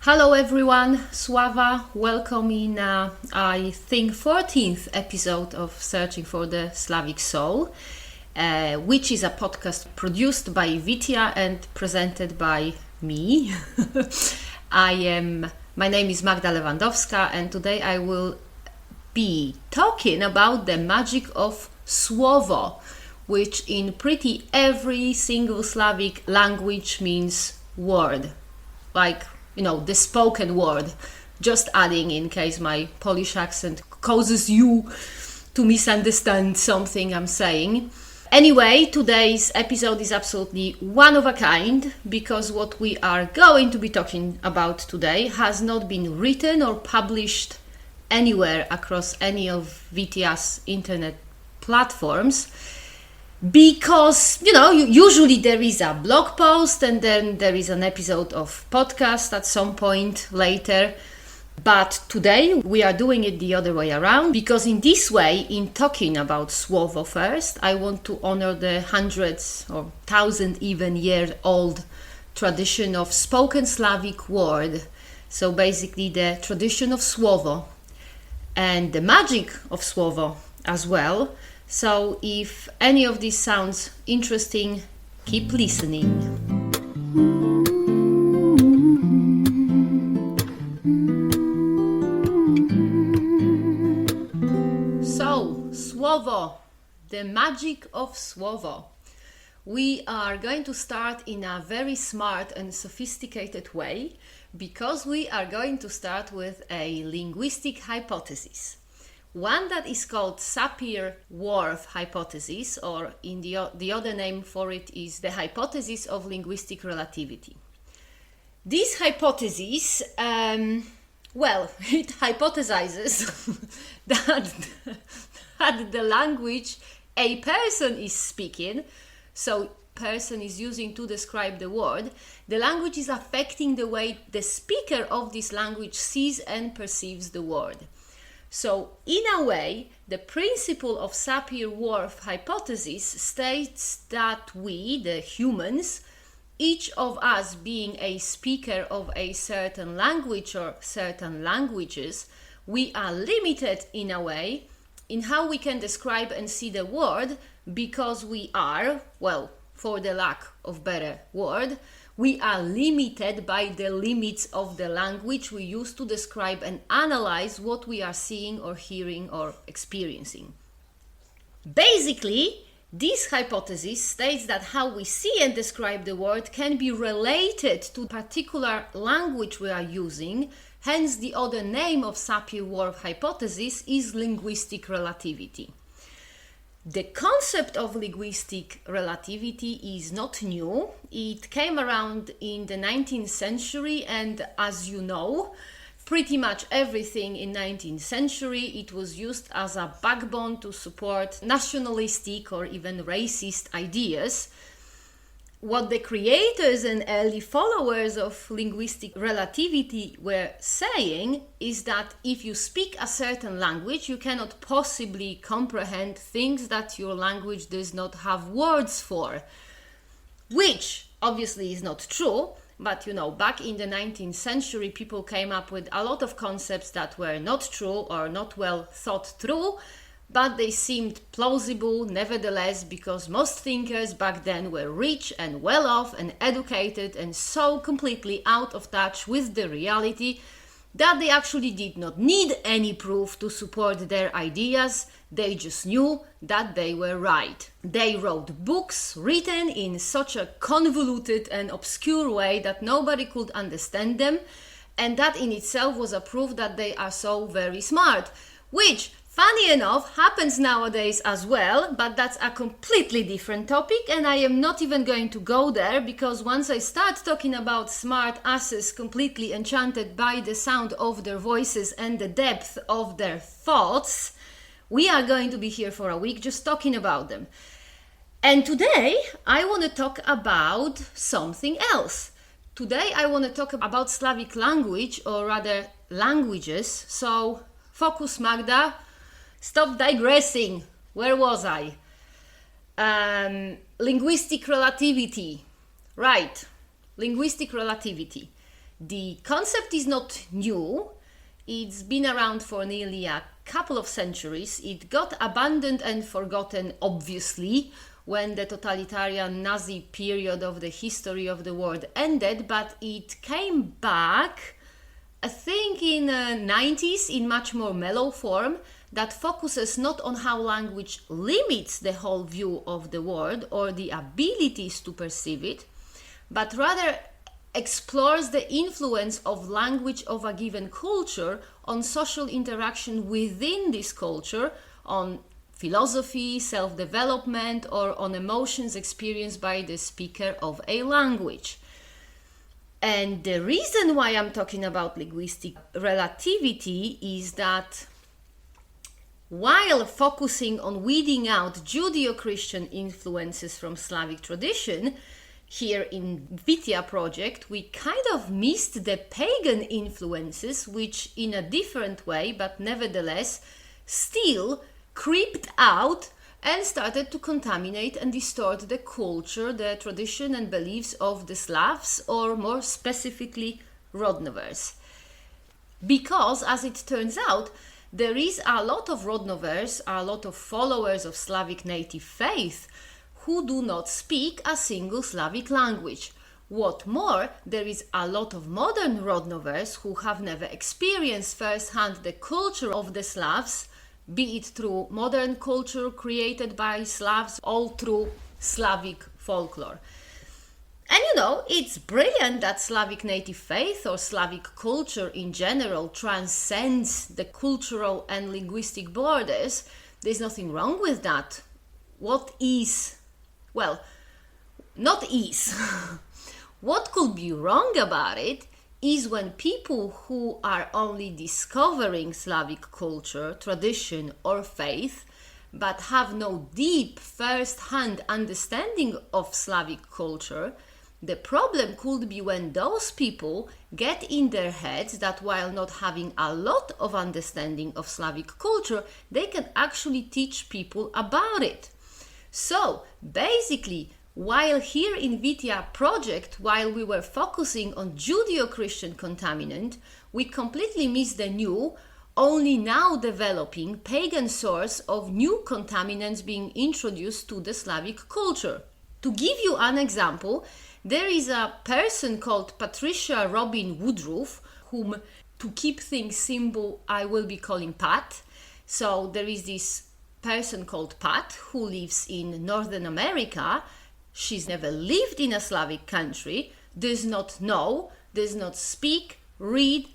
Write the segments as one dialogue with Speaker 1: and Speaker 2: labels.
Speaker 1: Hello everyone, Sława, welcome in I think 14th episode of Searching for the Slavic Soul, which is a podcast produced by Vitia and presented by me. My name is Magda Lewandowska and today I will be talking about the magic of Słowo, which in pretty every single Slavic language means word, like the spoken word. Just adding in case my Polish accent causes you to misunderstand something I'm saying. Anyway, today's episode is absolutely one of a kind because what we are going to be talking about today has not been written or published anywhere across any of Vitia's internet platforms. Because, usually there is a blog post and then there is an episode of podcast at some point later. But today we are doing it the other way around because in this way, in talking about Słowo first, I want to honor the hundreds or thousand even year old tradition of spoken Slavic word. So basically the tradition of Słowo and the magic of Słowo as well. So if any of this sounds interesting, keep listening. So, Słowo, the magic of Słowo. We are going to start in a very smart and sophisticated way because we are going to start with a linguistic hypothesis. One that is called Sapir-Whorf hypothesis, or in the other name for it is the hypothesis of linguistic relativity. This hypothesis, it hypothesizes that the language a person is speaking, so person is using to describe the word, the language is affecting the way the speaker of this language sees and perceives the word. So, in a way, the principle of Sapir-Whorf hypothesis states that we, the humans, each of us being a speaker of a certain language or certain languages, we are limited in a way in how we can describe and see the world because we are, for the lack of better word, we are limited by the limits of the language we use to describe and analyze what we are seeing or hearing or experiencing. Basically, this hypothesis states that how we see and describe the world can be related to the particular language we are using, hence the other name of Sapir-Whorf hypothesis is linguistic relativity. The concept of linguistic relativity is not new. It came around in the 19th century and as you know, pretty much everything in 19th century, it was used as a backbone to support nationalistic or even racist ideas. What the creators and early followers of linguistic relativity were saying is that if you speak a certain language, you cannot possibly comprehend things that your language does not have words for, which obviously is not true. But back in the 19th century, people came up with a lot of concepts that were not true or not well thought through, but they seemed plausible nevertheless because most thinkers back then were rich and well off and educated and so completely out of touch with the reality that they actually did not need any proof to support their ideas. They just knew that they were right. They wrote books written in such a convoluted and obscure way that nobody could understand them, and that in itself was a proof that they are so very smart, which funny enough, happens nowadays as well, but that's a completely different topic and I am not even going to go there because once I start talking about smart asses completely enchanted by the sound of their voices and the depth of their thoughts, we are going to be here for a week just talking about them. And today I want to talk about something else. Today I want to talk about Slavic language, or rather languages. So focus, Magda. Stop digressing. Where was I? Linguistic relativity. Right. Linguistic relativity. The concept is not new. It's been around for nearly a couple of centuries. It got abandoned and forgotten, obviously, when the totalitarian Nazi period of the history of the world ended, but it came back, I think, in the 90s in much more mellow form that focuses not on how language limits the whole view of the world or the abilities to perceive it, but rather explores the influence of language of a given culture on social interaction within this culture, on philosophy, self-development, or on emotions experienced by the speaker of a language. And the reason why I'm talking about linguistic relativity is that while focusing on weeding out Judeo-Christian influences from Slavic tradition, here in Vitia project, we kind of missed the pagan influences, which in a different way, but nevertheless, still creeped out and started to contaminate and distort the culture, the tradition and beliefs of the Slavs, or more specifically, Rodnovers. Because, as it turns out, there is a lot of Rodnovers, a lot of followers of Slavic native faith, who do not speak a single Slavic language. What more, there is a lot of modern Rodnovers who have never experienced firsthand the culture of the Slavs, be it through modern culture created by Slavs or through Slavic folklore. And it's brilliant that Slavic native faith or Slavic culture in general transcends the cultural and linguistic borders. There's nothing wrong with that. What could be wrong about it is when people who are only discovering Slavic culture, tradition, or faith, but have no deep first-hand understanding of Slavic culture, the problem could be when those people get in their heads that while not having a lot of understanding of Slavic culture, they can actually teach people about it. So, basically, while here in Vitia project, while we were focusing on Judeo-Christian contaminant, we completely missed the new, only now developing pagan source of new contaminants being introduced to the Slavic culture. To give you an example, there is a person called Patricia Robin Woodruff, whom, to keep things simple, I will be calling Pat. So there is this person called Pat who lives in Northern America. She's never lived in a Slavic country, does not know, does not speak, read,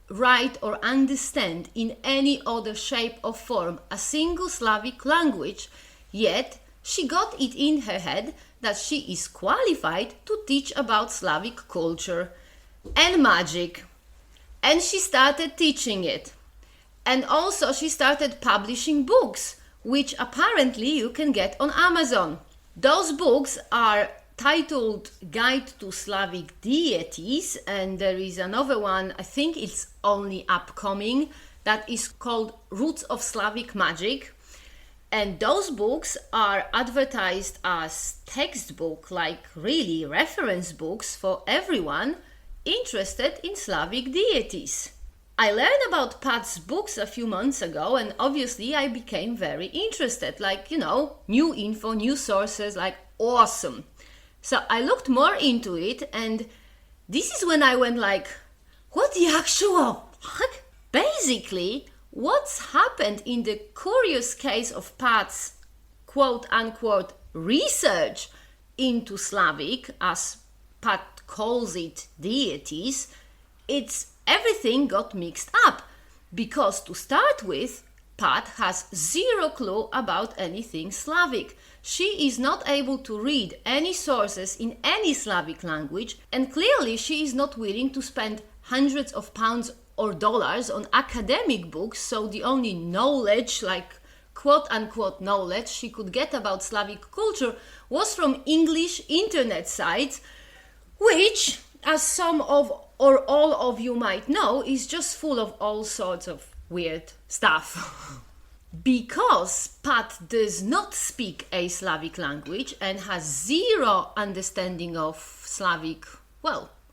Speaker 1: write or understand in any other shape or form a single Slavic language, yet she got it in her head that she is qualified to teach about Slavic culture and magic. And she started teaching it. And also she started publishing books, which apparently you can get on Amazon. Those books are titled Guide to Slavic Deities, and there is another one, I think it's only upcoming, that is called Roots of Slavic Magic. And those books are advertised as textbook, like really reference books for everyone interested in Slavic deities. I learned about Pat's books a few months ago, and obviously I became very interested, new info, new sources, awesome. So I looked more into it, and this is when I went what the actual fuck? Basically, what's happened in the curious case of Pat's quote-unquote research into Slavic, as Pat calls it, deities, it's everything got mixed up, because to start with, Pat has zero clue about anything Slavic. She is not able to read any sources in any Slavic language, and clearly she is not willing to spend hundreds of pounds or dollars on academic books, so the only knowledge, quote-unquote knowledge, she could get about Slavic culture was from English internet sites, which, as some of or all of you might know, is just full of all sorts of weird stuff. Because Pat does not speak a Slavic language and has zero understanding of Slavic,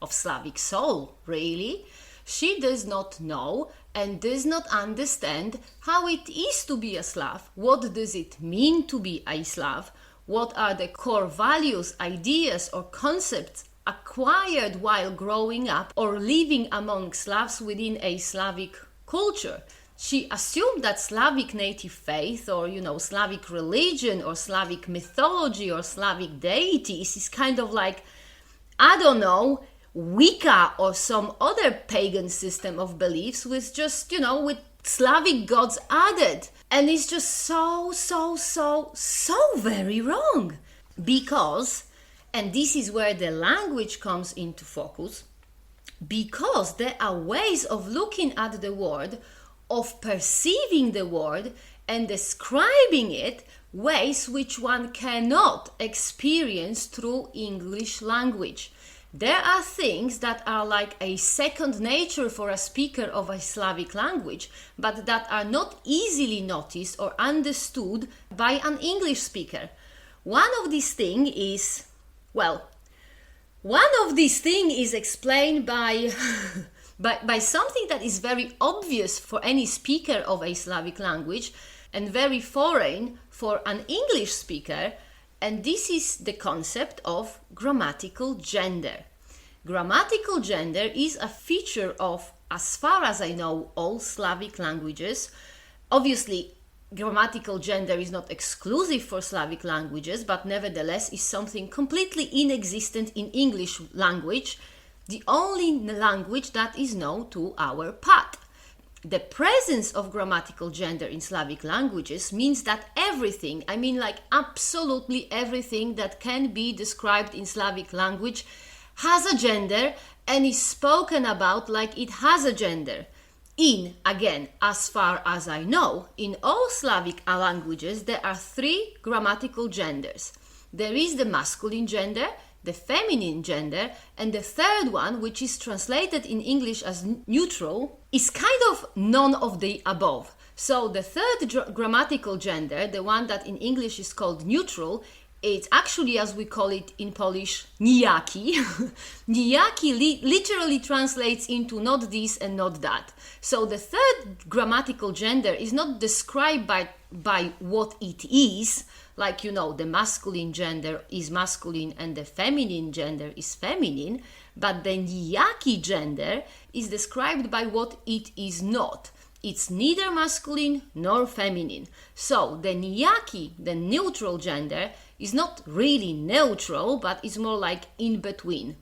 Speaker 1: of Slavic soul, really. She does not know and does not understand how it is to be a Slav. What does it mean to be a Slav? What are the core values, ideas, or concepts acquired while growing up or living among Slavs within a Slavic culture? She assumed that Slavic native faith or, Slavic religion or Slavic mythology or Slavic deities is kind of like, I don't know, Wicca or some other pagan system of beliefs with just, with Slavic gods added. And it's just so very wrong. Because, and this is where the language comes into focus, because there are ways of looking at the world, of perceiving the world and describing it, ways which one cannot experience through English language. There are things that are like a second nature for a speaker of a Slavic language, but that are not easily noticed or understood by an English speaker. One of these things is explained by by something that is very obvious for any speaker of a Slavic language and very foreign for an English speaker, and this is the concept of grammatical gender. Grammatical gender is a feature of, as far as I know, all Slavic languages. Obviously, grammatical gender is not exclusive for Slavic languages, but nevertheless is something completely inexistent in English language, the only language that is known to our path. The presence of grammatical gender in Slavic languages means that everything, absolutely everything that can be described in Slavic language has a gender and is spoken about like it has a gender. Again, as far as I know, in all Slavic languages there are 3 grammatical genders. There is the masculine gender, the feminine gender, and the third one, which is translated in English as neutral, is kind of none of the above. So the third grammatical gender, the one that in English is called neutral, it's actually, as we call it in Polish, nijaki. Nijaki literally translates into not this and not that. So the third grammatical gender is not described by what it is, like, the masculine gender is masculine and the feminine gender is feminine, but the nijaki gender is described by what it is not. It's neither masculine nor feminine. So the nijaki, the neutral gender, is not really neutral, but it's more like in between,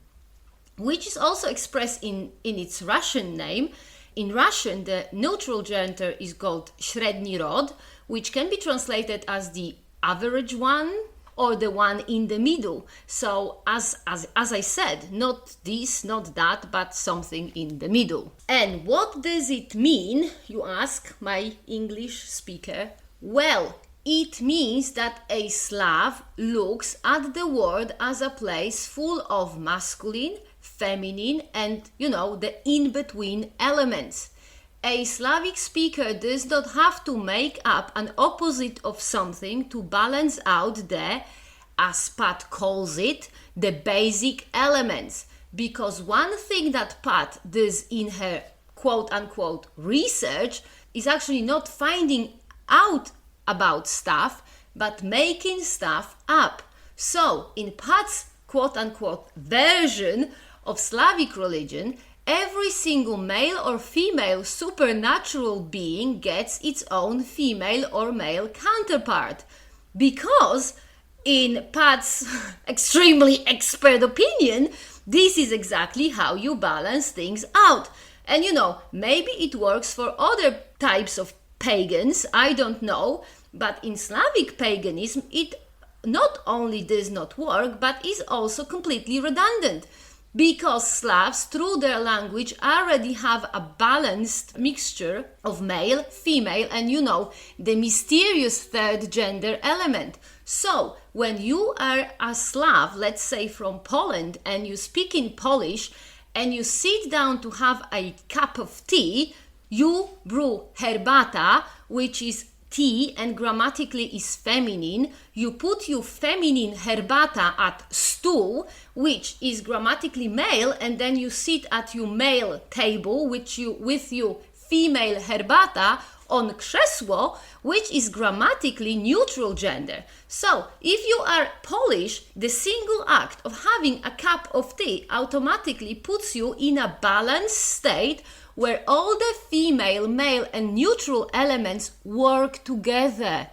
Speaker 1: which is also expressed in its Russian name. In Russian, the neutral gender is called średni rod, which can be translated as the average one or the one in the middle. So as I said, not this, not that, but something in the middle. And what does it mean, you ask, my English speaker? Well, it means that a Slav looks at the world as a place full of masculine, feminine, and, the in-between elements. A Slavic speaker does not have to make up an opposite of something to balance out the, as Pat calls it, the basic elements. Because one thing that Pat does in her quote-unquote research is actually not finding out about stuff, but making stuff up. So, in Pat's quote-unquote version of Slavic religion, every single male or female supernatural being gets its own female or male counterpart. Because, in Pat's extremely expert opinion, this is exactly how you balance things out. And maybe it works for other types of pagans, I don't know, but in Slavic paganism, it not only does not work, but is also completely redundant. Because Slavs, through their language, already have a balanced mixture of male, female, and the mysterious third gender element. So, when you are a Slav, let's say from Poland, and you speak in Polish, and you sit down to have a cup of tea, you brew herbata, which is tea and grammatically is feminine, you put your feminine herbata at stool, which is grammatically male, and then you sit at your male table with your female herbata on krzesło, which is grammatically neutral gender. So, if you are Polish, the single act of having a cup of tea automatically puts you in a balanced state where all the female, male and neutral elements work together.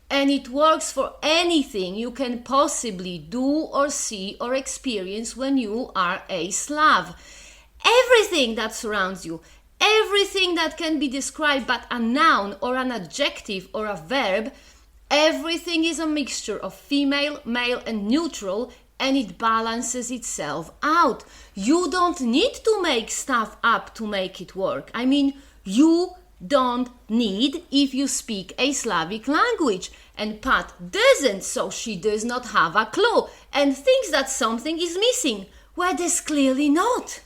Speaker 1: And it works for anything you can possibly do or see or experience when you are a Slav. Everything that surrounds you, everything that can be described by a noun or an adjective or a verb, everything is a mixture of female, male and neutral, and it balances itself out. You don't need to make stuff up to make it work. I mean, you don't need if you speak a Slavic language. And Pat doesn't, so she does not have a clue and thinks that something is missing, where there's clearly not.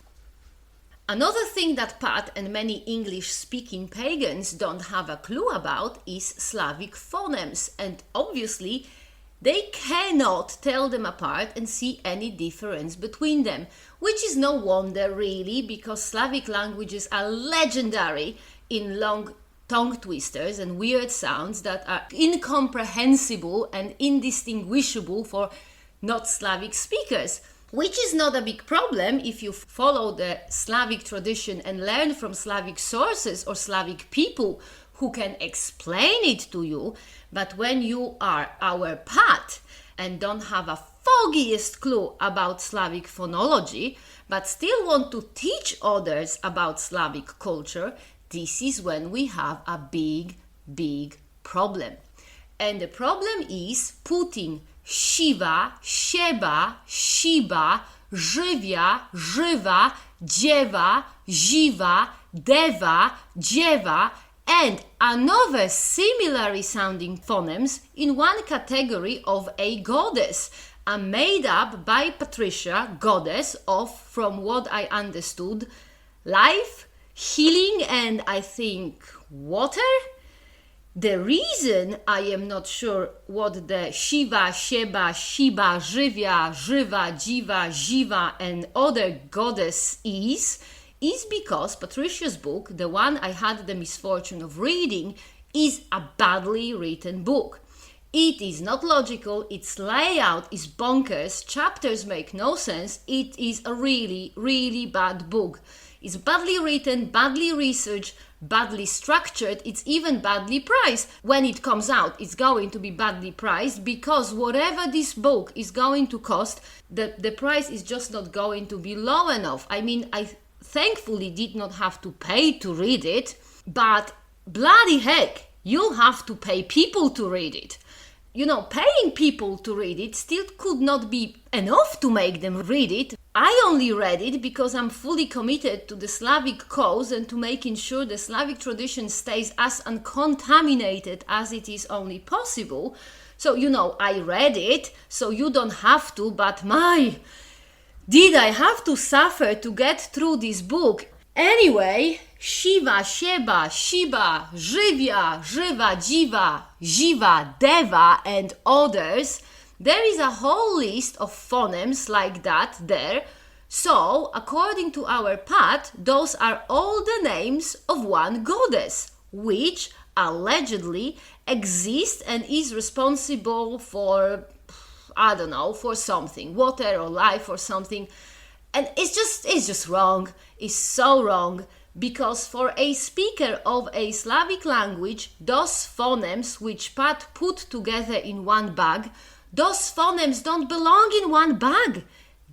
Speaker 1: Another thing that Pat and many English-speaking pagans don't have a clue about is Slavic phonemes, and obviously they cannot tell them apart and see any difference between them, which is no wonder really, because Slavic languages are legendary in long tongue twisters and weird sounds that are incomprehensible and indistinguishable for not Slavic speakers. Which is not a big problem if you follow the Slavic tradition and learn from Slavic sources or Slavic people who can explain it to you. But when you are our Pat and don't have a foggiest clue about Slavic phonology, but still want to teach others about Slavic culture, this is when we have a big, big problem. And the problem is putting Shiva, Sheba, Shiba, Żywia, Żywa, Dziewa, Ziva, Deva, Dzieva, and another similarly sounding phonemes in one category of a goddess, a made up by Patricia goddess of, from what I understood, life, healing, and I think water? The reason I am not sure what the Shiva, Sheba, Shiba, Żywia, Żywa, Dziva, Ziva and other goddess is because Patricia's book, the one I had the misfortune of reading, is a badly written book. It is not logical, its layout is bonkers, chapters make no sense, it is a really, really bad book. It's badly written, badly researched, badly structured, it's even badly priced. When it comes out, it's going to be badly priced because whatever this book is going to cost, the price is just not going to be low enough. I mean, I thankfully did not have to pay to read it, but bloody heck, you'll have to pay people to read it. You know, paying people to read it still could not be enough to make them read it. I only read it because I'm fully committed to the Slavic cause and to making sure the Slavic tradition stays as uncontaminated as it is only possible. So, you know, I read it, so you don't have to, but did I have to suffer to get through this book? Anyway, Shiva, Sheba, Shiba, Żywia, Żywa, Dziva, Ziva, Deva and others, there is a whole list of phonemes like that there. So, according to our Pat, those are all the names of one goddess, which allegedly exists and is responsible for, I don't know, for something, water or life or something. And it's just wrong. It's so wrong. Because for a speaker of a Slavic language, those phonemes which Pat put together in one bag, those phonemes don't belong in one bag.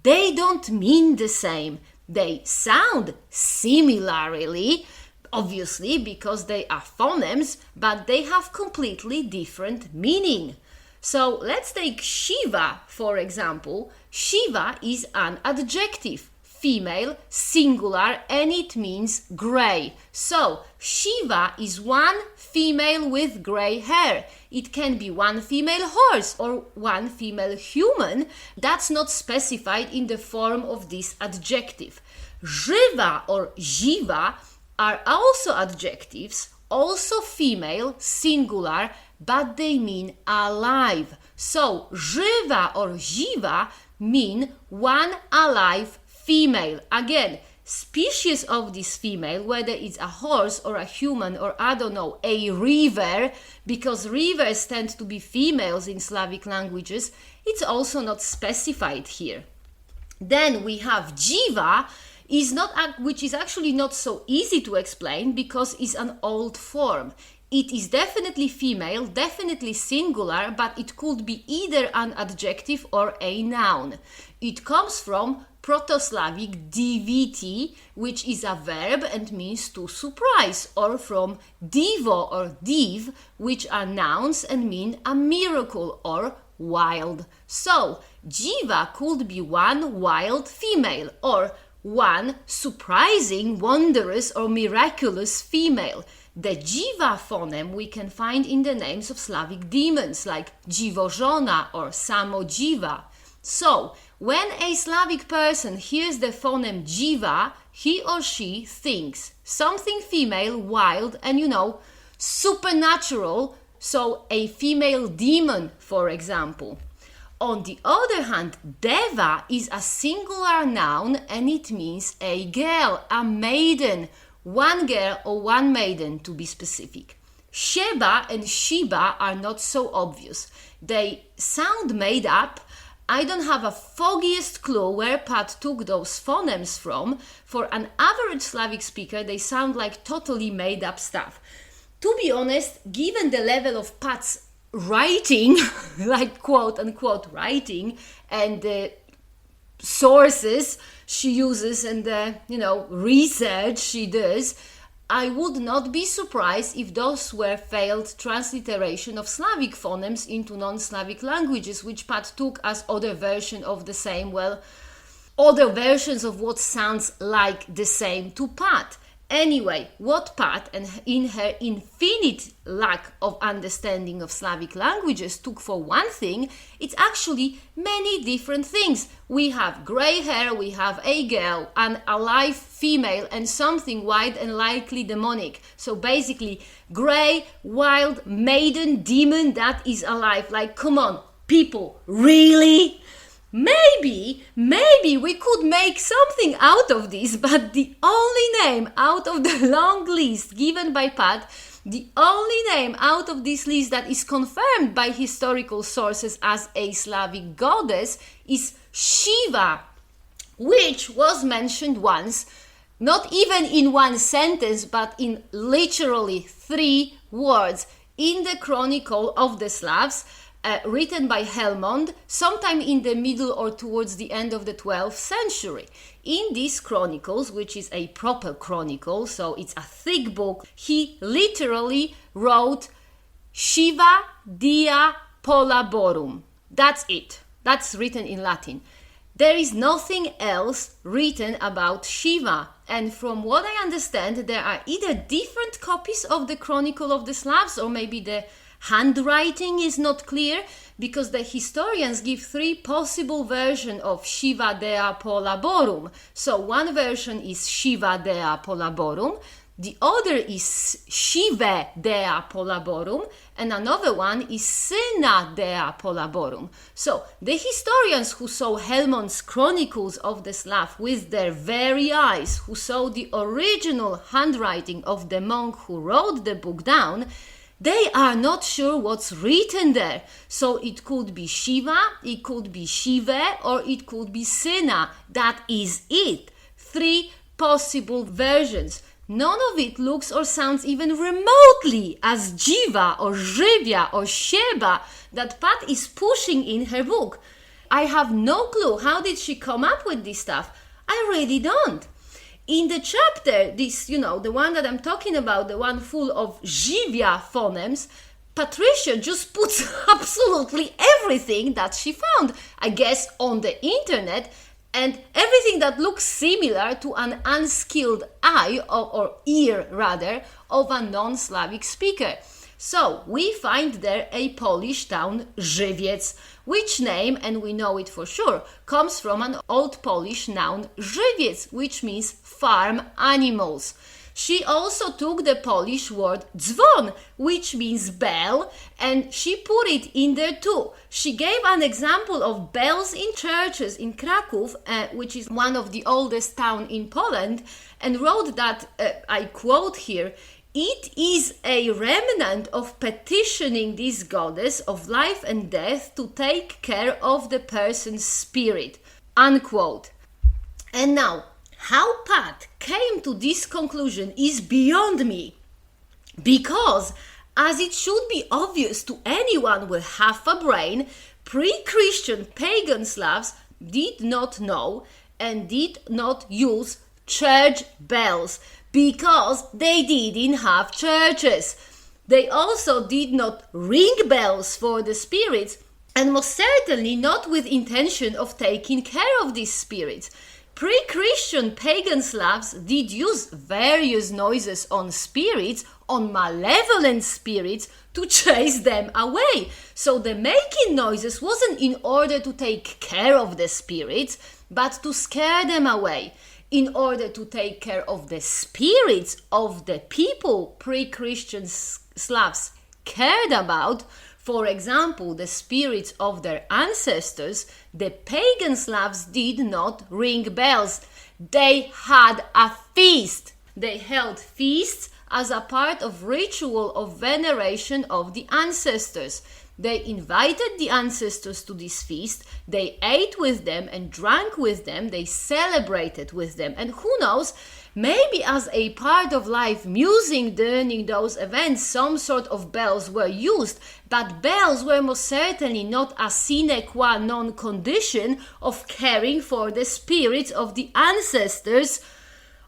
Speaker 1: They don't mean the same. They sound similarly, obviously, because they are phonemes, but they have completely different meaning. So let's take Shiva, for example. Shiva is an adjective, female, singular, and it means gray. So Shiva is one female with gray hair. It can be one female horse or one female human. That's not specified in the form of this adjective. Żywa or Ziva are also adjectives, also female, singular, but they mean alive. So żywa or živa mean one alive female. Again, species of this female, whether it's a horse or a human or I don't know, a river, because rivers tend to be females in Slavic languages, it's also not specified here. Then we have jiva, which is actually not so easy to explain because it's an old form. It is definitely female, definitely singular, but it could be either an adjective or a noun. It comes from Proto-Slavic diviti, which is a verb and means to surprise, or from divo or div, which are nouns and mean a miracle or wild. So, jiva could be one wild female or one surprising, wondrous or miraculous female. The jiva phoneme we can find in the names of Slavic demons like Dziwożona or Samojiva. So, when a Slavic person hears the phoneme jiva, he or she thinks something female, wild, and supernatural, so a female demon, for example. On the other hand, deva is a singular noun and it means a girl, a maiden, one girl or one maiden to be specific. Sheba and Shiba are not so obvious. They sound made up. I don't have a foggiest clue where Pat took those phonemes from. For an average Slavic speaker, they sound like totally made up stuff. To be honest, given the level of Pat's writing, like quote unquote writing, and the sources she uses and the research she does, I would not be surprised if those were failed transliteration of Slavic phonemes into non-Slavic languages, which Pat took as other version of the same, other versions of what sounds like the same to Pat. Anyway, what Pat, and in her infinite lack of understanding of Slavic languages, took for one thing, it's actually many different things. We have grey hair, we have a girl, an alive female, and something wild and likely demonic. So basically, grey, wild, maiden, demon that is alive. Like, come on, people, really? Maybe we could make something out of this, but the only name out of the long list given by Pat, the only name out of this list that is confirmed by historical sources as a Slavic goddess is Shiva, which was mentioned once, not even in one sentence, but in literally 3 words in the Chronicle of the Slavs, written by Helmond sometime in the middle or towards the end of the 12th century. In these chronicles, which is a proper chronicle, so it's a thick book, he literally wrote Shiva dia polaborum. That's it. That's written in Latin. There is nothing else written about Shiva. And from what I understand, there are either different copies of the Chronicle of the Slavs, or maybe the handwriting is not clear, because the historians give 3 possible versions of Shiva dea polaborum. So one version is Shiva dea polaborum, the other is Shive dea polaborum, and another one is Syna dea polaborum. So the historians who saw Helmond's Chronicles of the Slav with their very eyes, who saw the original handwriting of the monk who wrote the book down, they are not sure what's written there. So it could be Shiva, it could be Shive, or it could be Syna. That is it. 3 possible versions. None of it looks or sounds even remotely as Jiva or Żywia or Sheba that Pat is pushing in her book. I have no clue how did she come up with this stuff. I really don't. In the chapter, this, the one that I'm talking about, the one full of Żywia phonemes, Patricia just puts absolutely everything that she found, I guess, on the internet, and everything that looks similar to an unskilled eye, or ear rather, of a non-Slavic speaker. So we find there a Polish town, Żywiec, which name, and we know it for sure, comes from an old Polish noun Żywiec, which means farm animals. She also took the Polish word dzwon, which means bell, and she put it in there too. She gave an example of bells in churches in Kraków, which is one of the oldest towns in Poland, and wrote that, I quote here, "It is a remnant of petitioning this goddess of life and death to take care of the person's spirit," unquote. And now, how Pat came to this conclusion is beyond me, because, as it should be obvious to anyone with half a brain, pre-Christian pagan Slavs did not know and did not use church bells, because they didn't have churches. They also did not ring bells for the spirits, and most certainly not with intention of taking care of these spirits. Pre-Christian pagan Slavs did use various noises on spirits, on malevolent spirits, to chase them away. So the making noises wasn't in order to take care of the spirits, but to scare them away. In order to take care of the spirits of the people pre-Christian Slavs cared about, for example, the spirits of their ancestors, the pagan Slavs did not ring bells. They had a feast. They held feasts as a part of ritual of veneration of the ancestors. They invited the ancestors to this feast, they ate with them and drank with them, they celebrated with them. And who knows, maybe as a part of live music during those events, some sort of bells were used, but bells were most certainly not a sine qua non condition of caring for the spirits of the ancestors,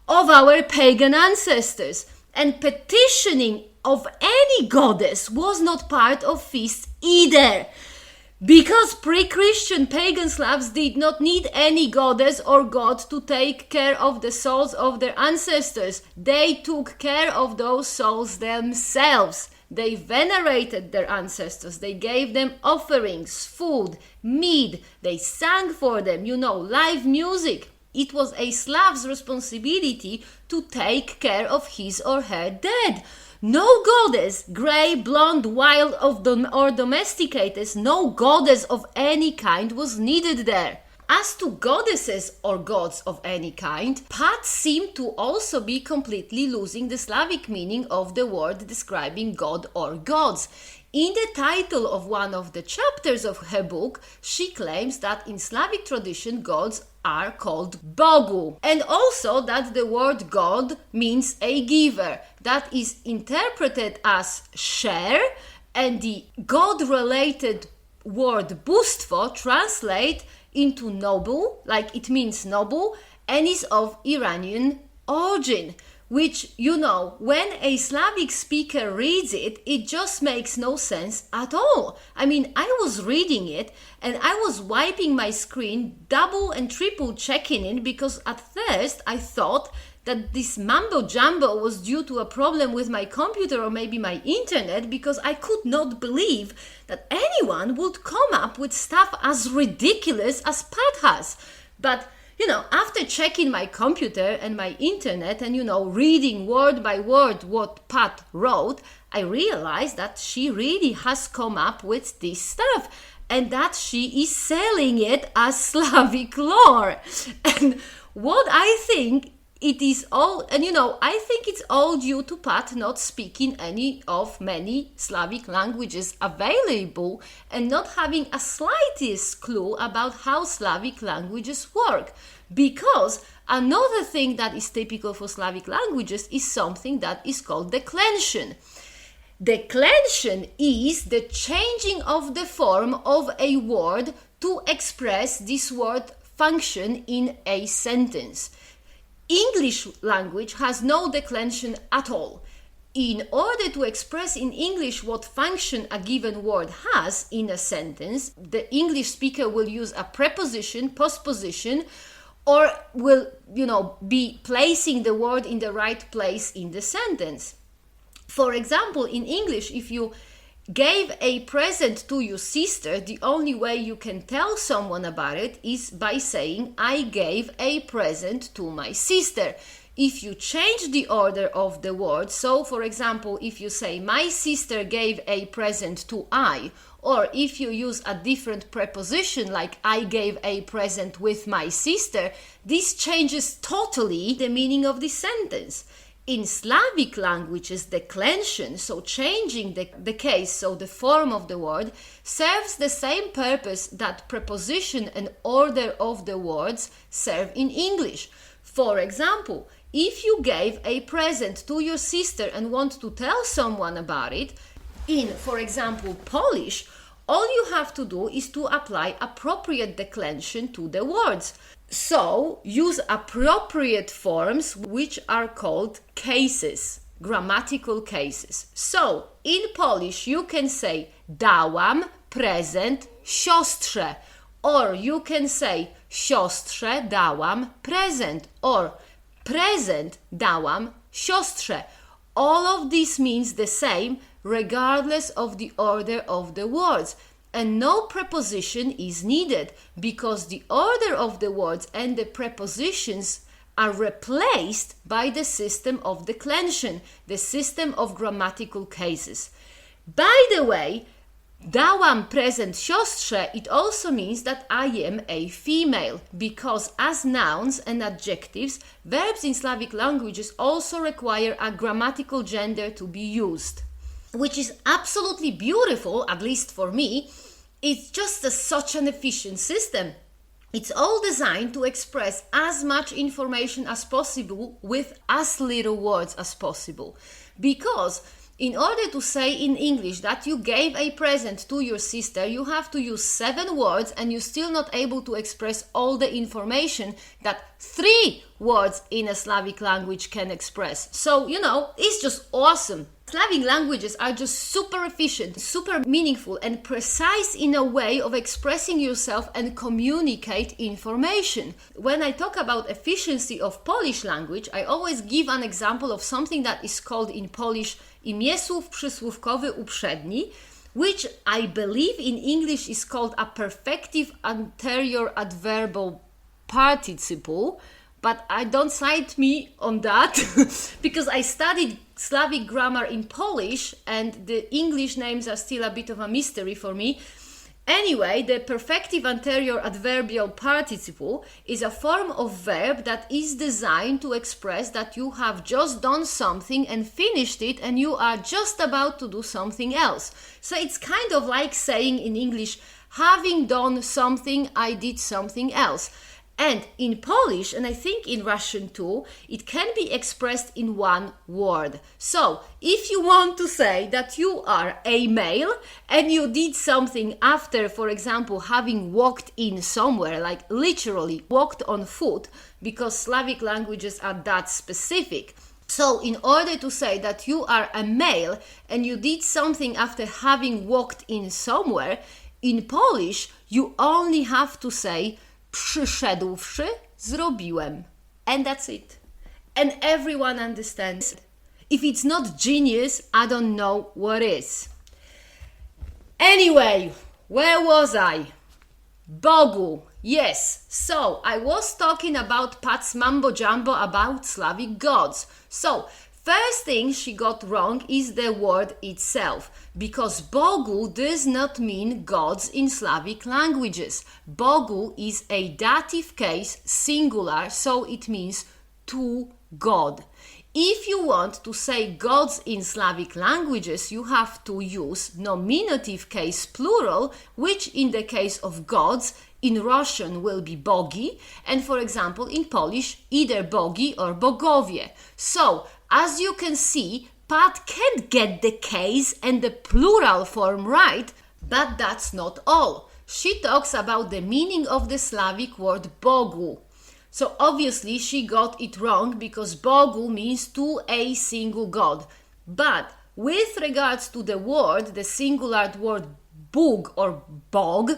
Speaker 1: of our pagan ancestors. And petitioning of any goddess was not part of feasts either, because pre-Christian pagan Slavs did not need any goddess or god to take care of the souls of their ancestors. They took care of those souls themselves. They venerated their ancestors. They gave them offerings, food, mead. They sang for them, live music. It was a Slav's responsibility to take care of his or her dead. No goddess, grey, blonde, wild, or domesticated, no goddess of any kind was needed there. As to goddesses or gods of any kind, Pat seemed to also be completely losing the Slavic meaning of the word describing god or gods. In the title of one of the chapters of her book, she claims that in Slavic tradition gods are called Bogu, and also that the word god means a giver. That is interpreted as share, and the god-related word bóstwo translates into noble, like it means noble, and is of Iranian origin, which, when a Slavic speaker reads it, it just makes no sense at all. I mean, I was reading it and I was wiping my screen, double and triple checking it, because at first I thought that this mambo jumbo was due to a problem with my computer or maybe my internet, because I could not believe that anyone would come up with stuff as ridiculous as Pat has. But after checking my computer and my internet and, reading word by word what Pat wrote, I realized that she really has come up with this stuff and that she is selling it as Slavic lore. And what I think it is all, and I think it's all due to Pat not speaking any of many Slavic languages available and not having a slightest clue about how Slavic languages work. Because another thing that is typical for Slavic languages is something that is called declension. Declension is the changing of the form of a word to express this word function in a sentence. English language has no declension at all. In order to express in English what function a given word has in a sentence, the English speaker will use a preposition, postposition, or will, be placing the word in the right place in the sentence. For example, in English, if you gave a present to your sister, the only way you can tell someone about it is by saying, I gave a present to my sister. if you change the order of the word, so for example, if you say, my sister gave a present to I, or if you use a different preposition like I gave a present with my sister, this changes totally the meaning of the sentence. In Slavic languages, declension, so changing the case, so the form of the word, serves the same purpose that preposition and order of the words serve in English. For example, if you gave a present to your sister and want to tell someone about it, in, for example, Polish, all you have to do is to apply appropriate declension to the words. So, use appropriate forms which are called cases, grammatical cases. So, in Polish you can say dałam prezent siostrze, or you can say siostrze dałam prezent, or prezent dałam siostrze. All of this means the same regardless of the order of the words. And no preposition is needed because the order of the words and the prepositions are replaced by the system of declension, the system of grammatical cases. By the way, dałam prezent siostrze, it also means that I am a female, because as nouns and adjectives, verbs in Slavic languages also require a grammatical gender to be used, which is absolutely beautiful, at least for me. It's just such an efficient system. It's all designed to express as much information as possible with as little words as possible. Because in order to say in English that you gave a present to your sister, you have to use 7 words and you're still not able to express all the information that 3 words in a Slavic language can express. So, it's just awesome. Slavic languages are just super efficient, super meaningful and precise in a way of expressing yourself and communicate information. When I talk about efficiency of Polish language, I always give an example of something that is called in Polish imiesłów przysłówkowy uprzedni, which I believe in English is called a perfective anterior adverbial participle. But I don't cite me on that because I studied Slavic grammar in Polish and the English names are still a bit of a mystery for me. Anyway, the perfective anterior adverbial participle is a form of verb that is designed to express that you have just done something and finished it and you are just about to do something else. So it's kind of like saying in English, having done something, I did something else. And in Polish, and I think in Russian too, it can be expressed in one word. So, if you want to say that you are a male and you did something after, for example, having walked in somewhere, like literally walked on foot, because Slavic languages are that specific. So, in order to say that you are a male and you did something after having walked in somewhere, in Polish, you only have to say przyszedłszy, zrobiłem. And that's it. And everyone understands. If it's not genius, I don't know what is. Anyway, where was I? Bogu. Yes, so I was talking about Pat's mambo jumbo about Slavic gods. So, first thing she got wrong is the word itself, because Bogu does not mean gods in Slavic languages. Bogu is a dative case singular, so it means to God. If you want to say gods in Slavic languages, you have to use nominative case plural, which in the case of gods in Russian will be bogi, and for example in Polish either bogi or bogowie. So, as you can see, Pat can't get the case and the plural form right, but that's not all. She talks about the meaning of the Slavic word Bogu. So obviously she got it wrong because Bogu means to a single god. But with regards to the word, the singular word Bóg or Bog,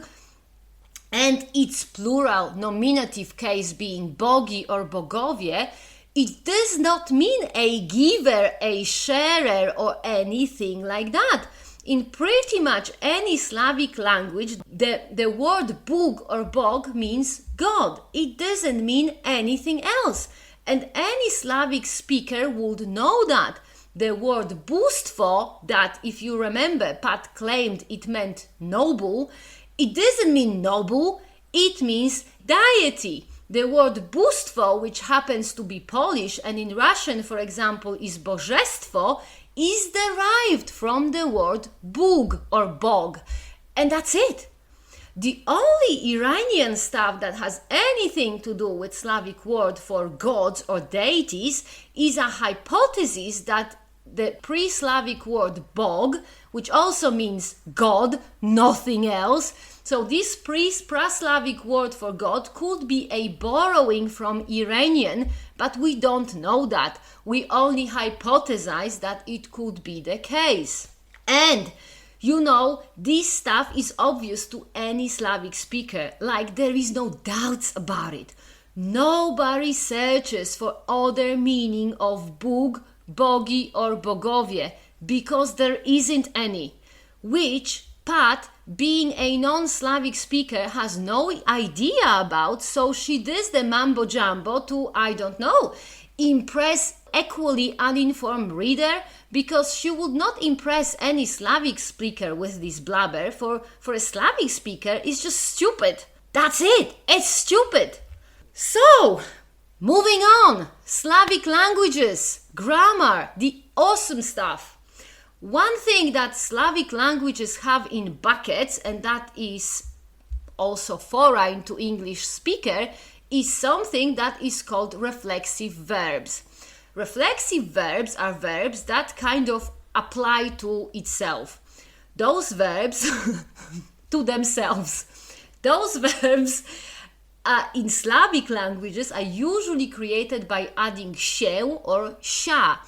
Speaker 1: and its plural nominative case being bogi or bogowie, it does not mean a giver, a sharer, or anything like that. In pretty much any Slavic language, the word Bóg or Bog means God. It doesn't mean anything else. And any Slavic speaker would know that. The word bóstwo, that if you remember, Pat claimed it meant noble, it doesn't mean noble, it means deity. The word bóstwo, which happens to be Polish and in Russian, for example, is bożestwo, is derived from the word Bóg or bog. And that's it. The only Iranian stuff that has anything to do with Slavic word for gods or deities is a hypothesis that the pre-Slavic word bog, which also means God, nothing else. So this pra-Slavic word for God could be a borrowing from Iranian, but we don't know that. We only hypothesize that it could be the case. And you know, this stuff is obvious to any Slavic speaker, like there is no doubts about it. Nobody searches for other meaning of Bóg, bogi or bogowie, because there isn't any, which Pat, being a non-Slavic speaker, has no idea about, so she does the mambo-jumbo to, I don't know, impress equally uninformed reader, because she would not impress any Slavic speaker with this blabber. For a Slavic speaker, it's just stupid. That's it. It's stupid. So, moving on. Slavic languages, grammar, the awesome stuff. One thing that Slavic languages have in buckets, and that is also foreign to English speaker, is something that is called reflexive verbs. Reflexive verbs are verbs that kind of apply to itself. Those verbs, to themselves. Those verbs in Slavic languages are usually created by adding się or sha,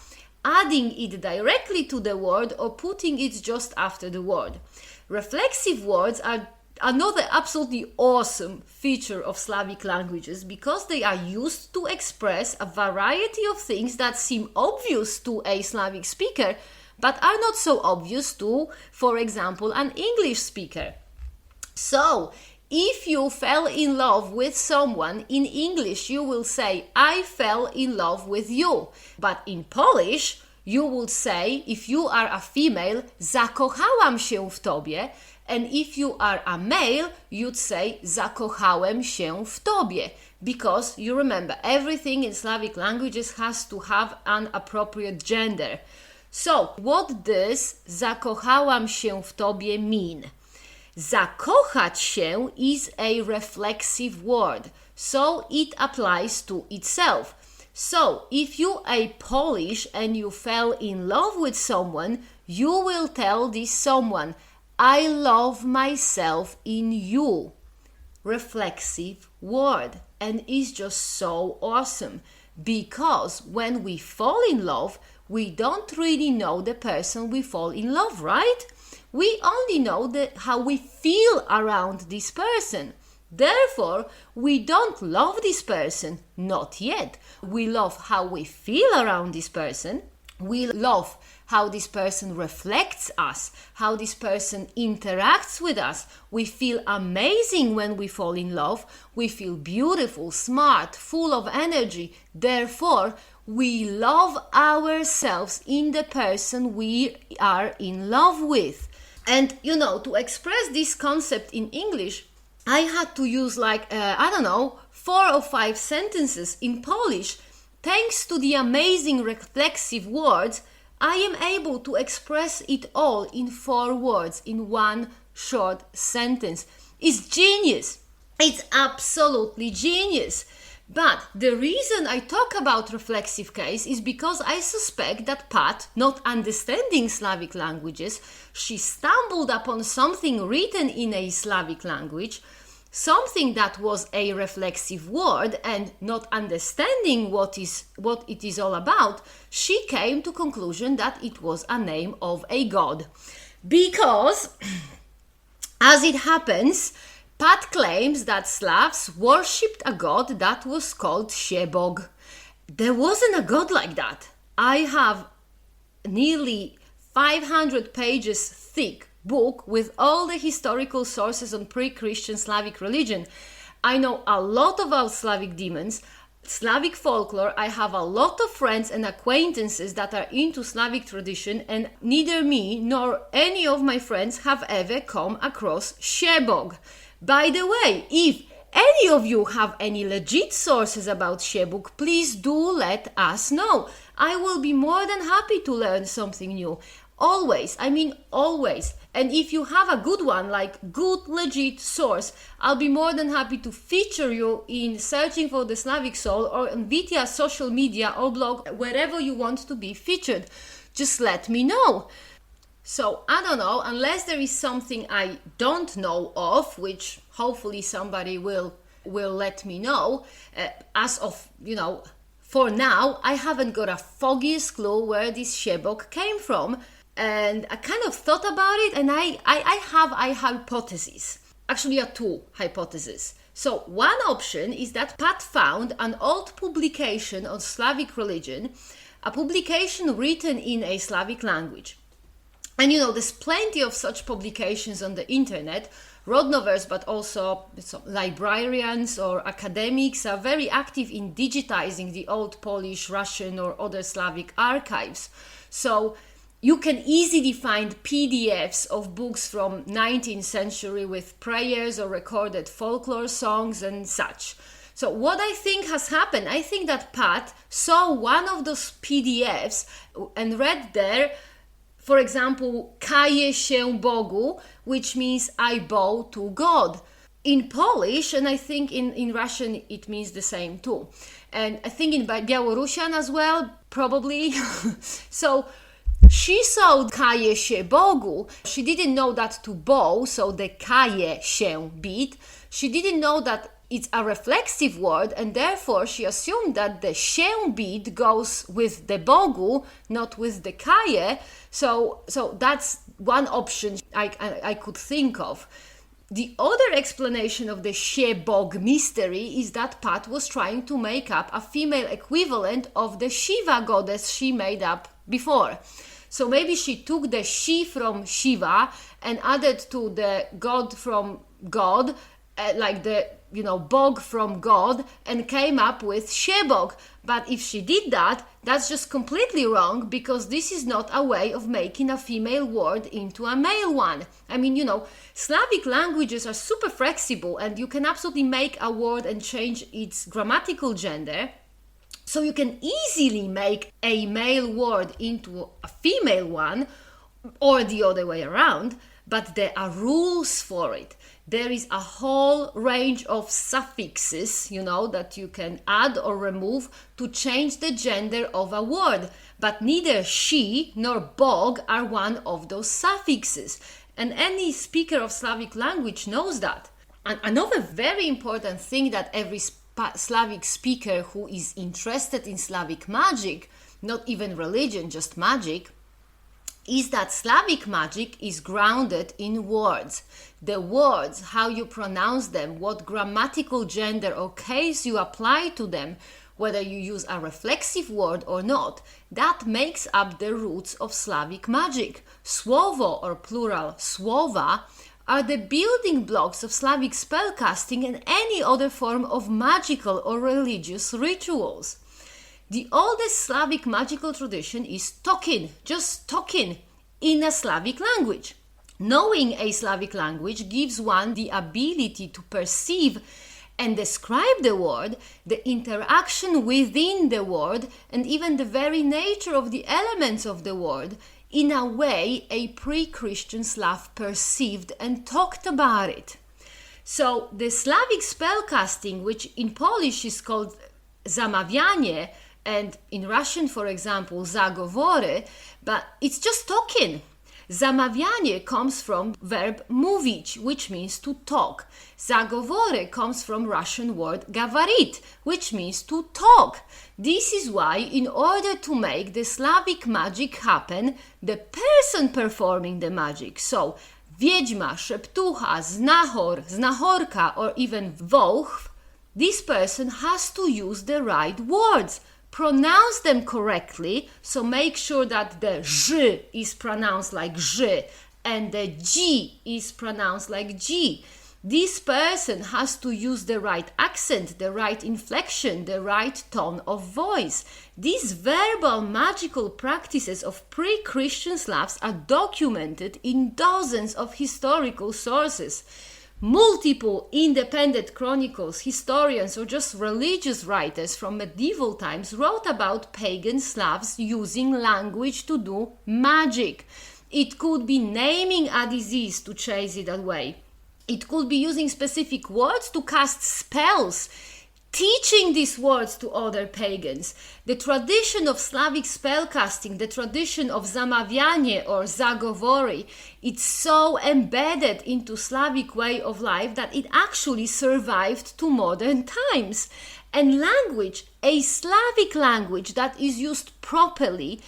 Speaker 1: adding it directly to the word or putting it just after the word. Reflexive words are another absolutely awesome feature of Slavic languages because they are used to express a variety of things that seem obvious to a Slavic speaker but are not so obvious to, for example, an English speaker. So, if you fell in love with someone, in English you will say, I fell in love with you. But in Polish, you would say, if you are a female, zakochałam się w tobie. And if you are a male, you'd say, zakochałem się w tobie. Because, you remember, everything in Slavic languages has to have an appropriate gender. So, what does zakochałam się w tobie mean? Zakochać się is a reflexive word, so it applies to itself. So, if you are Polish and you fell in love with someone, you will tell this someone, I love myself in you. Reflexive word. And it's just so awesome. Because when we fall in love, we don't really know the person we fall in love, right? We only know how we feel around this person. Therefore, we don't love this person, not yet. We love how we feel around this person. We love how this person reflects us, how this person interacts with us. We feel amazing when we fall in love. We feel beautiful, smart, full of energy. Therefore, we love ourselves in the person we are in love with. And, you know, to express this concept in English, I had to use 4 or 5 sentences in Polish. Thanks to the amazing reflexive words, I am able to express it all in 4 words, in one short sentence. It's genius. It's absolutely genius. But the reason I talk about reflexive case is because I suspect that Pat, not understanding Slavic languages, she stumbled upon something written in a Slavic language, something that was a reflexive word, and not understanding what it is all about, she came to conclusion that it was a name of a god. Because, as it happens, Pat claims that Slavs worshipped a god that was called Shebog. There wasn't a god like that. I have nearly 500 pages thick book with all the historical sources on pre-Christian Slavic religion. I know a lot about Slavic demons. Slavic folklore, I have a lot of friends and acquaintances that are into Slavic tradition, and neither me nor any of my friends have ever come across Shebog. By the way, if any of you have any legit sources about Shebog, please do let us know. I will be more than happy to learn something new. Always, I mean always. And if you have a good one, like good legit source, I'll be more than happy to feature you in Searching for the Slavic Soul or on Vitia social media or blog, wherever you want to be featured. Just let me know. So, I don't know, unless there is something I don't know of, which hopefully somebody will let me know, as of, for now, I haven't got a foggiest clue where this Shebog came from. And I kind of thought about it, and I have a hypothesis. Actually, two hypotheses. So one option is that Pat found an old publication on Slavic religion, a publication written in a Slavic language. And there's plenty of such publications on the internet. Rodnovers, but also librarians or academics are very active in digitizing the old Polish, Russian, or other Slavic archives. So you can easily find PDFs of books from 19th century with prayers or recorded folklore songs and such. So what I think has happened, I think that Pat saw one of those PDFs and read there, for example, Kaję się Bogu, which means I bow to God. In Polish, and I think in Russian it means the same too. And I think in Belarusian as well, probably. So she saw Kaję się Bogu. She didn't know that to bow, so the Kaję się beat. She didn't know that it's a reflexive word, and therefore she assumed that the się beat goes with the Bogu, not with the Kaję. So that's one option I could think of. The other explanation of the Shebog mystery is that Pat was trying to make up a female equivalent of the Shiva goddess she made up before. So maybe she took the she from Shiva and added to the god from God, like the bog from God, and came up with Shebog. But if she did that, that's just completely wrong, because this is not a way of making a female word into a male one. I mean, Slavic languages are super flexible, and you can absolutely make a word and change its grammatical gender. So you can easily make a male word into a female one, or the other way around, but there are rules for it. There is a whole range of suffixes, that you can add or remove to change the gender of a word. But neither she nor bog are one of those suffixes. And any speaker of Slavic language knows that. And another very important thing that every Slavic speaker who is interested in Slavic magic, not even religion, just magic, is that Slavic magic is grounded in words. The words, how you pronounce them, what grammatical gender or case you apply to them, whether you use a reflexive word or not, that makes up the roots of Slavic magic. Słowo, or plural słowa, are the building blocks of Slavic spellcasting and any other form of magical or religious rituals. The oldest Slavic magical tradition is talking, just talking in a Slavic language. Knowing a Slavic language gives one the ability to perceive and describe the word, the interaction within the word, and even the very nature of the elements of the word, in a way a pre-Christian Slav perceived and talked about it. So the Slavic spellcasting, which in Polish is called zamawianie, and in Russian, for example, zagovory, but it's just talking. Zamawianie comes from verb mówić, which means to talk. Zagovory comes from Russian word gavarit, which means to talk. This is why, in order to make the Slavic magic happen, the person performing the magic, so wiedźma, szeptucha, znachor, znachorka, or even wołch, this person has to use the right words. Pronounce them correctly, so make sure that the ż is pronounced like ż and the g is pronounced like g. This person has to use the right accent, the right inflection, the right tone of voice. These verbal magical practices of pre-Christian Slavs are documented in dozens of historical sources. Multiple independent chronicles, historians, or just religious writers from medieval times wrote about pagan Slavs using language to do magic. It could be naming a disease to chase it away. It could be using specific words to cast spells, teaching these words to other pagans. The tradition of Slavic spellcasting, the tradition of zamawianie or zagovory, it's so embedded into Slavic way of life that it actually survived to modern times. And language, a Slavic language that is used properly,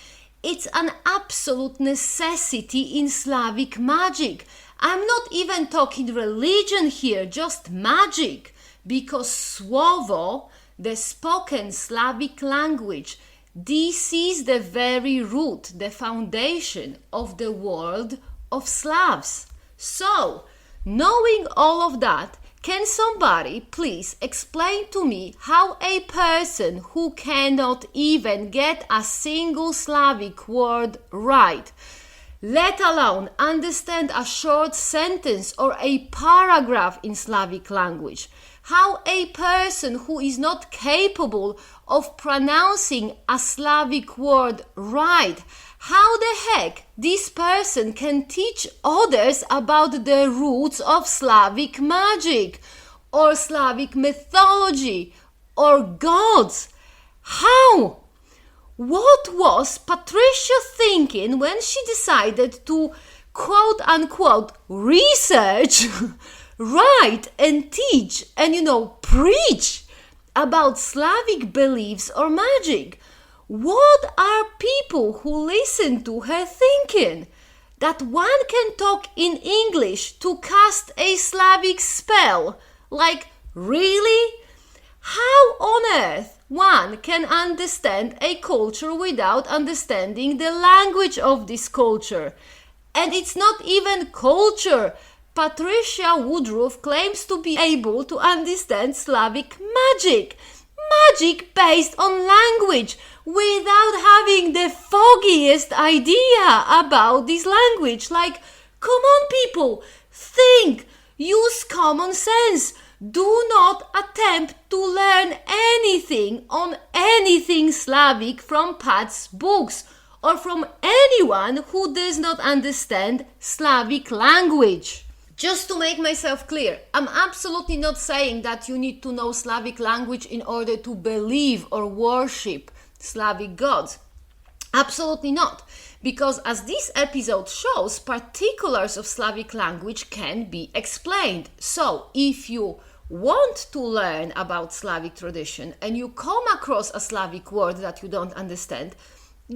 Speaker 1: it's an absolute necessity in Slavic magic. I'm not even talking religion here, just magic, because Słowo, the spoken Slavic language, this is the very root, the foundation of the world of Slavs. So, knowing all of that, can somebody please explain to me how a person who cannot even get a single Slavic word right, let alone understand a short sentence or a paragraph in Slavic language, how a person who is not capable of pronouncing a Slavic word right, how the heck this person can teach others about the roots of Slavic magic or Slavic mythology or gods? How? What was Patricia thinking when she decided to quote unquote research, write and teach and preach about Slavic beliefs or magic? What are people who listen to her thinking? That one can talk in English to cast a Slavic spell? Like, really? How on earth one can understand a culture without understanding the language of this culture? And it's not even culture. Patricia Woodruff claims to be able to understand Slavic magic. Magic based on language without having the foggiest idea about this language. Like, come on people, think, use common sense. Do not attempt to learn anything on anything Slavic from Pat's books or from anyone who does not understand Slavic language. Just to make myself clear, I'm absolutely not saying that you need to know Slavic language in order to believe or worship Slavic gods. Absolutely not. Because as this episode shows, particulars of Slavic language can be explained. So if you want to learn about Slavic tradition and you come across a Slavic word that you don't understand,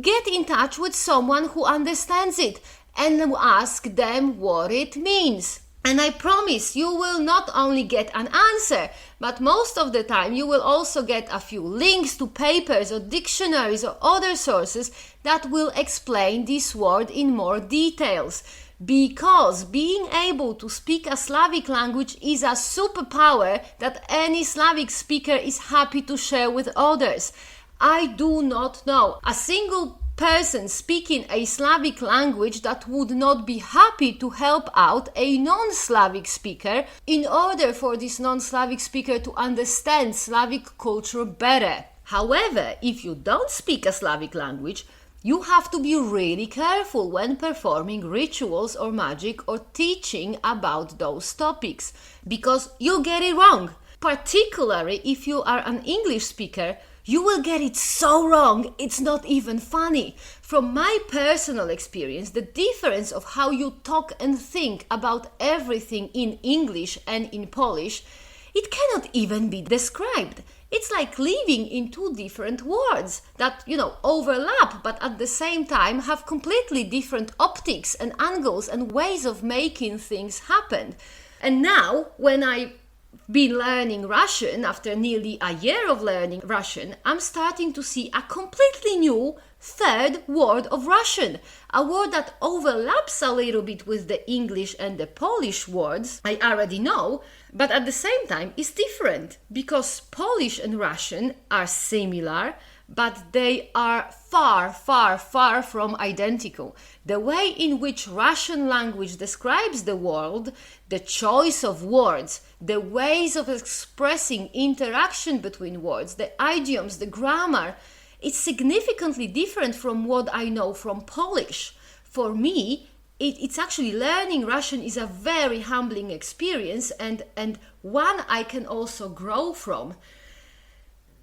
Speaker 1: get in touch with someone who understands it and ask them what it means. And I promise you will not only get an answer, but most of the time you will also get a few links to papers or dictionaries or other sources that will explain this word in more details. Because being able to speak a Slavic language is a superpower that any Slavic speaker is happy to share with others. I do not know a single person speaking a Slavic language that would not be happy to help out a non-Slavic speaker in order for this non-Slavic speaker to understand Slavic culture better. However, if you don't speak a Slavic language, you have to be really careful when performing rituals or magic or teaching about those topics, because you'll get it wrong. Particularly if you are an English speaker, you will get it so wrong, it's not even funny. From my personal experience, the difference of how you talk and think about everything in English and in Polish, it cannot even be described. It's like living in two different worlds that, overlap, but at the same time have completely different optics and angles and ways of making things happen. And now, when I've been learning Russian, after nearly a year of learning Russian, I'm starting to see a completely new third word of Russian, a word that overlaps a little bit with the English and the Polish words I already know, but at the same time is different because Polish and Russian are similar, but they are far, far, far from identical. The way in which Russian language describes the world, the choice of words, the ways of expressing interaction between words, the idioms, the grammar, it's significantly different from what I know from Polish. For me, it's actually learning Russian is a very humbling experience and one I can also grow from.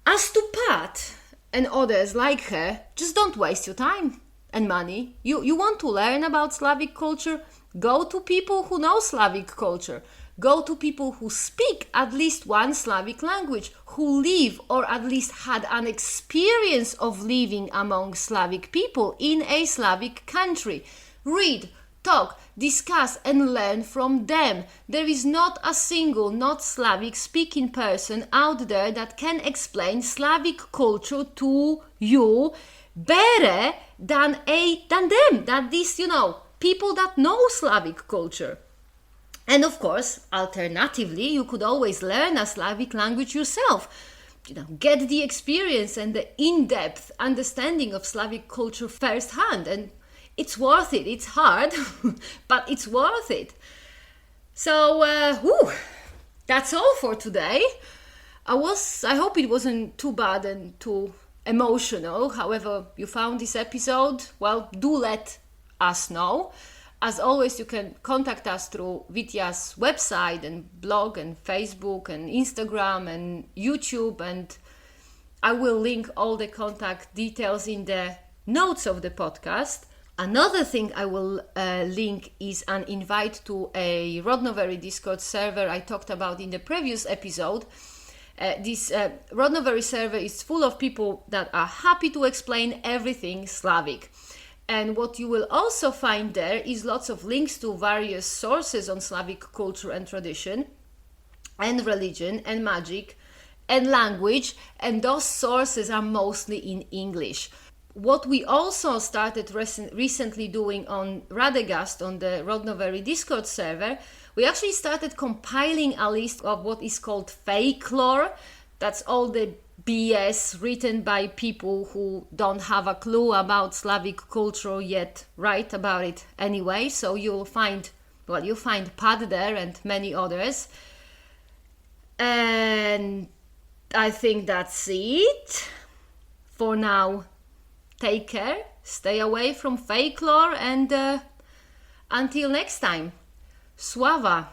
Speaker 1: As to Pat and others like her, just don't waste your time and money. You want to learn about Slavic culture? Go to people who know Slavic culture. Go to people who speak at least one Slavic language, who live or at least had an experience of living among Slavic people in a Slavic country. Read, talk, discuss and learn from them. There is not a single not Slavic speaking person out there that can explain Slavic culture to you better than these, people that know Slavic culture. And of course, alternatively, you could always learn a Slavic language yourself. Get the experience and the in-depth understanding of Slavic culture firsthand. And it's worth it. It's hard, but it's worth it. So, that's all for today. I hope it wasn't too bad and too emotional. However you found this episode, well, do let us know. As always, you can contact us through Vitia's website and blog and Facebook and Instagram and YouTube, and I will link all the contact details in the notes of the podcast. Another thing I will link is an invite to a Rodnovery Discord server I talked about in the previous episode. This Rodnovery server is full of people that are happy to explain everything Slavic. And what you will also find there is lots of links to various sources on Slavic culture and tradition, and religion, and magic, and language, and those sources are mostly in English. What we also started recently doing on Radegast, on the Rodnovery Discord server, we actually started compiling a list of what is called fake lore. That's all the BS written by people who don't have a clue about Slavic culture yet write about it anyway. So you'll find Pat there and many others. And I think that's it for now. Take care, stay away from fake lore, and until next time, Sława!